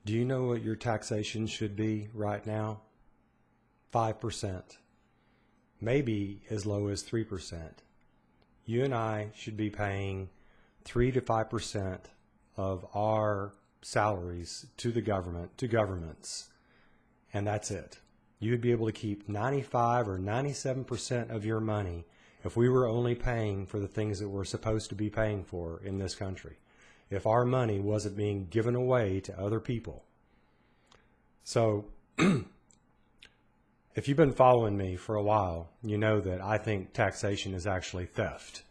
Do you know what your taxation should be right now? 5%. Maybe as low as 3%. You and I should be paying 3 to 5% of our salaries to the government, to governments, and that's it. You would be able to keep 95 or 97% of your money if we were only paying for the things that we're supposed to be paying for in this country, if our money wasn't being given away to other people. So if you've been following me for a while, you know that I think taxation is actually theft.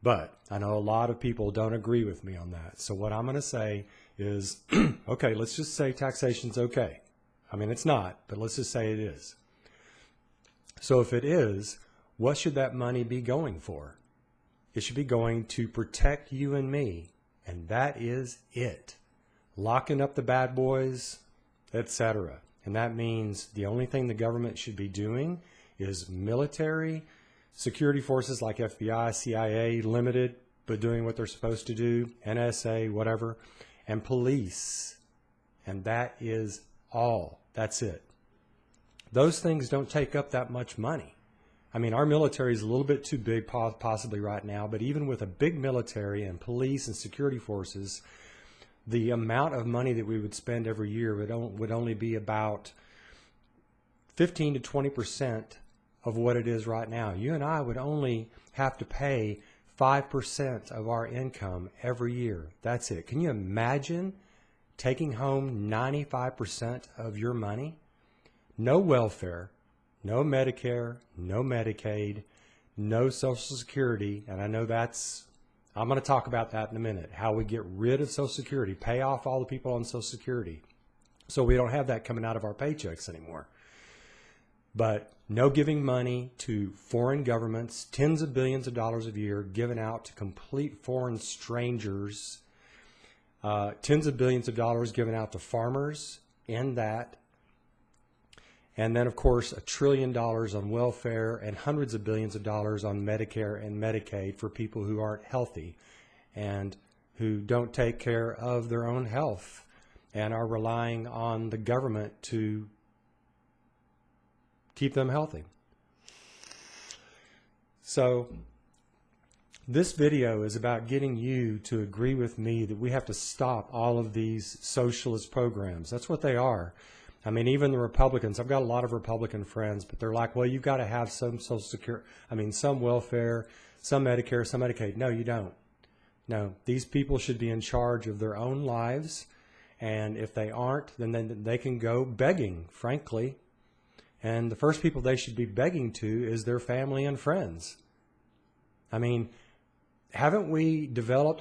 But I know a lot of people don't agree with me on that. So what I'm going to say is, okay, let's just say taxation's okay. I mean, it's not, but let's just say it is. So if it is, what should that money be going for? It should be going to protect you and me, and that is it. Locking up the bad boys, etc. And that means the only thing the government should be doing is military, security forces like FBI, CIA, limited, but doing what they're supposed to do, NSA, whatever, and police. And that is all. That's it. Those things don't take up that much money. I mean, our military is a little bit too big possibly right now, but even with a big military and police and security forces, the amount of money that we would spend every year would only be about 15 to 20% of what it is right now. You and I would only have to pay 5% of our income every year. That's it. Can you imagine taking home 95% of your money? No welfare, no Medicare, no Medicaid, no Social Security. And I know I'm going to talk about that in a minute, how we get rid of Social Security, pay off all the people on Social Security so we don't have that coming out of our paychecks anymore. But no giving money to foreign governments, tens of billions of dollars a year given out to complete foreign strangers, tens of billions of dollars given out to farmers in that. And then, of course, $1 trillion on welfare and hundreds of billions of dollars on Medicare and Medicaid for people who aren't healthy and who don't take care of their own health and are relying on the government to keep them healthy. So this video is about getting you to agree with me that we have to stop all of these socialist programs. That's what they are. I mean, even the Republicans, I've got a lot of Republican friends, but they're like, well, you've got to have some Social Security, some welfare, some Medicare, some Medicaid. No, you don't. No, these people should be in charge of their own lives. And if they aren't, then they can go begging, frankly. And the first people they should be begging to is their family and friends. I mean, haven't we developed,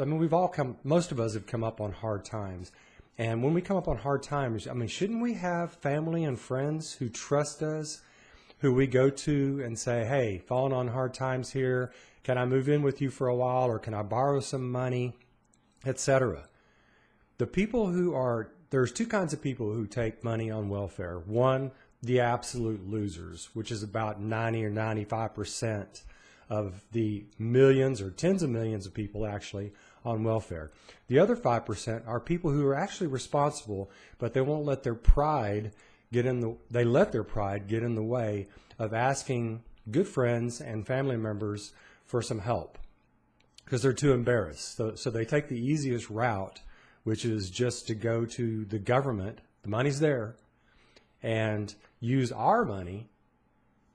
most of us have come up on hard times. And when we come up on hard times, shouldn't we have family and friends who trust us, who we go to and say, hey, falling on hard times here, can I move in with you for a while, or can I borrow some money, etc. There's two kinds of people who take money on welfare. One, the absolute losers, which is about 90 or 95% of the millions or tens of millions of people actually on welfare. The other 5% are people who are actually responsible, but they won't let their pride get in the way of asking good friends and family members for some help because they're too embarrassed. So they take the easiest route, which is just to go to the government, the money's there, and use our money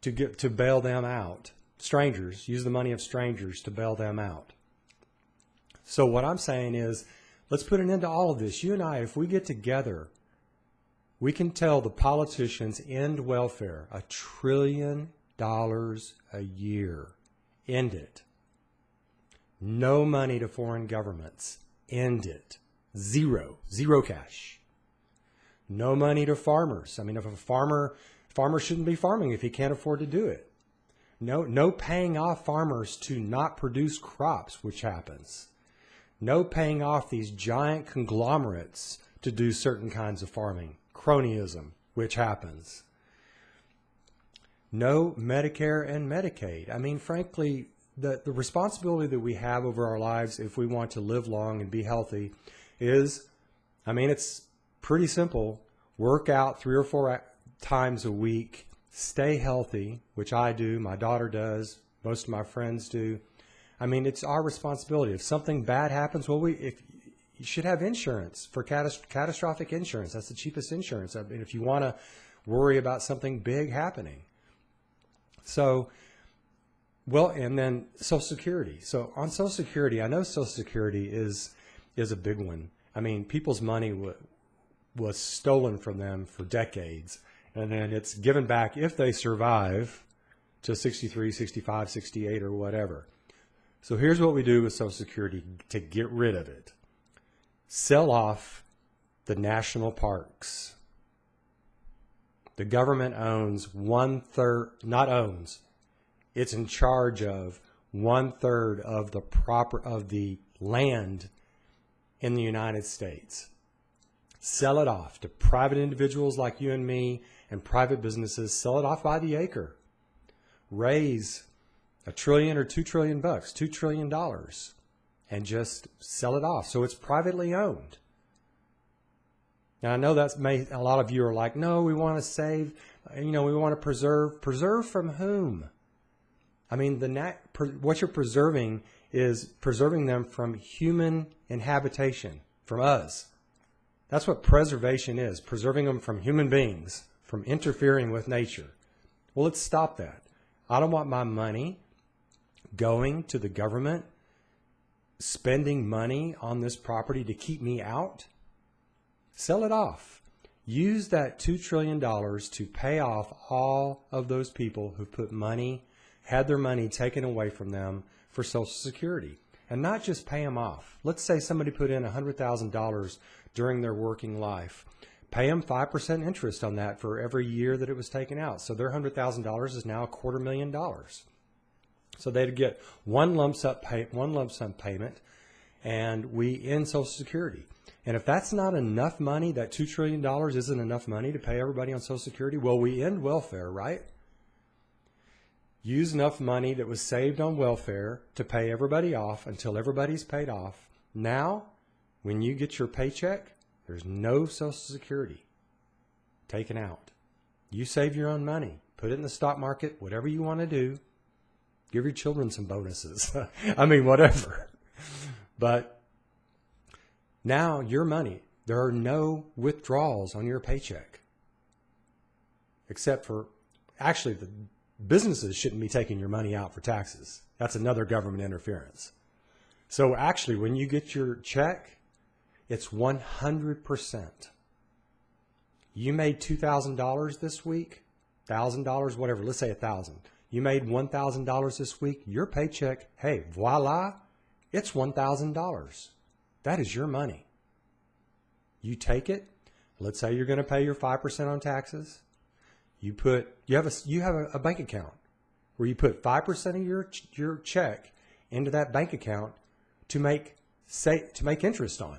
to bail them out. Strangers, use the money of strangers to bail them out. So what I'm saying is, let's put an end to all of this. You and I, if we get together, we can tell the politicians, end welfare, $1 trillion a year. End it. No money to foreign governments. End it. Zero cash. No money to farmers. If a farmer shouldn't be farming if he can't afford to do it. No paying off farmers to not produce crops, which happens. No paying off these giant conglomerates to do certain kinds of farming. Cronyism, which happens. No Medicare and Medicaid. Frankly, the responsibility that we have over our lives if we want to live long and be healthy is, it's pretty simple. Work out 3 or 4 times a week. Stay healthy, which I do. My daughter does. Most of my friends do. I mean, it's our responsibility. If something bad happens, well, you should have insurance for catastrophic insurance. That's the cheapest insurance. I mean, if you want to worry about something big happening. So, well, and then Social Security. So on Social Security, I know Social Security is a big one. I mean, people's money was stolen from them for decades, and then it's given back if they survive to 63, 65, 68, or whatever. So here's what we do with Social Security to get rid of it. Sell off the national parks. The government owns 1/3, not owns, it's in charge of 1/3 of the land in the United States. Sell it off to private individuals like you and me and private businesses. Sell it off by the acre. Raise $1 trillion or $2 trillion, $2 trillion, and just sell it off so it's privately owned. Now I know a lot of you are like, no, we want to save, we want to preserve. Preserve from whom? I mean, what you're preserving is preserving them from human inhabitation, from us. That's what preservation is, preserving them from human beings, from interfering with nature. Well, let's stop that. I don't want my money going to the government, spending money on this property to keep me out. Sell it off. Use that $2 trillion to pay off all of those people who had their money taken away from them for Social Security. And not just pay them off. Let's say somebody put in $100,000 during their working life. Pay them 5% interest on that for every year that it was taken out. So their $100,000 is now $250,000. So they'd get one lump sum payment, and we end Social Security. And if that's not enough money, that $2 trillion isn't enough money to pay everybody on Social Security, well, we end welfare, right? Use enough money that was saved on welfare to pay everybody off until everybody's paid off. Now, when you get your paycheck, there's no Social Security taken out. You save your own money. Put it in the stock market, whatever you want to do. Give your children some bonuses. I mean, whatever. But now your money, there are no withdrawals on your paycheck. Except for, actually, the businesses shouldn't be taking your money out for taxes. That's another government interference. So actually, when you get your check, it's 100%. You made $2,000 this week, $1,000, whatever, let's say $1,000. You made $1,000 this week, your paycheck, hey, voila, it's $1,000. That is your money. You take it. Let's say you're going to pay your 5% on taxes. You have a bank account where you put 5% of your check into that bank account to make interest on.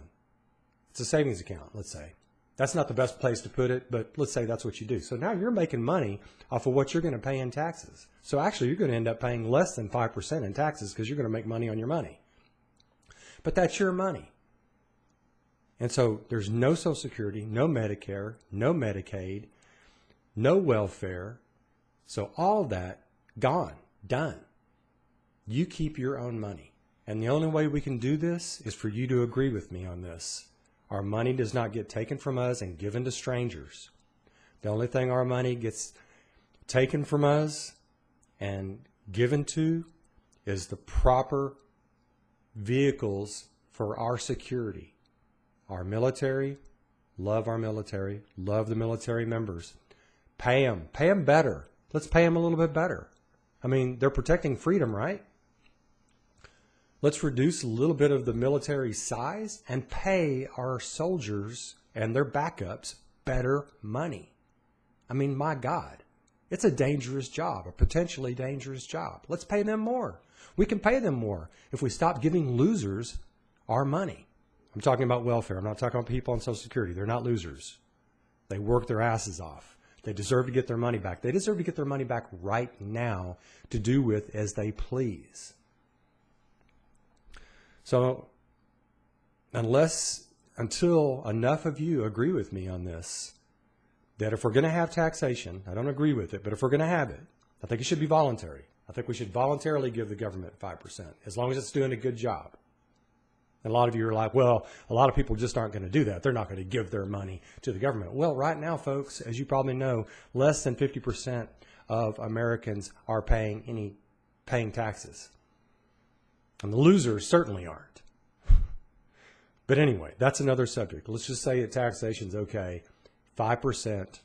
It's a savings account, let's say. That's not the best place to put it, but let's say that's what you do. So now you're making money off of what you're going to pay in taxes. So actually you're going to end up paying less than 5% in taxes because you're going to make money on your money. But that's your money. And so there's no Social Security, no Medicare, no Medicaid, no welfare. So all that, gone, done. You keep your own money. And the only way we can do this is for you to agree with me on this. Our money does not get taken from us and given to strangers. The only thing our money gets taken from us and given to is the proper vehicles for our security. Our military, love the military members. Pay them better. Let's pay them a little bit better. I mean, they're protecting freedom, right? Let's reduce a little bit of the military size and pay our soldiers and their backups better money. I mean, my God, it's a dangerous job, a potentially dangerous job. Let's pay them more. We can pay them more if we stop giving losers our money. I'm talking about welfare. I'm not talking about people on Social Security. They're not losers. They work their asses off. They deserve to get their money back. They deserve to get their money back right now to do with as they please. So unless until enough of you agree with me on this, that if we're going to have taxation, I don't agree with it, but if we're going to have it, I think it should be voluntary. I think we should voluntarily give the government 5%, as long as it's doing a good job. And a lot of you are like, well, a lot of people just aren't going to do that. They're not going to give their money to the government. Well, right now, folks, as you probably know, less than 50% of Americans are paying taxes. And the losers certainly aren't. But anyway, that's another subject. Let's just say that taxation's okay. 5%.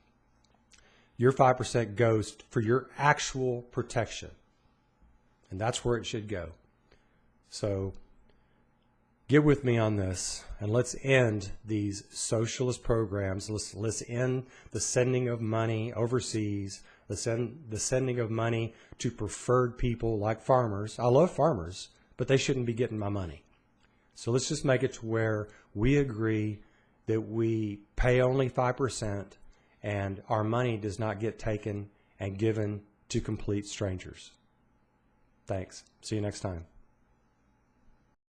Your 5% goes for your actual protection. And that's where it should go. So get with me on this, and let's end these socialist programs. Let's end the sending of money overseas, the sending of money to preferred people like farmers. I love farmers, but they shouldn't be getting my money. So let's just make it to where we agree that we pay only 5% and our money does not get taken and given to complete strangers. Thanks. See you next time.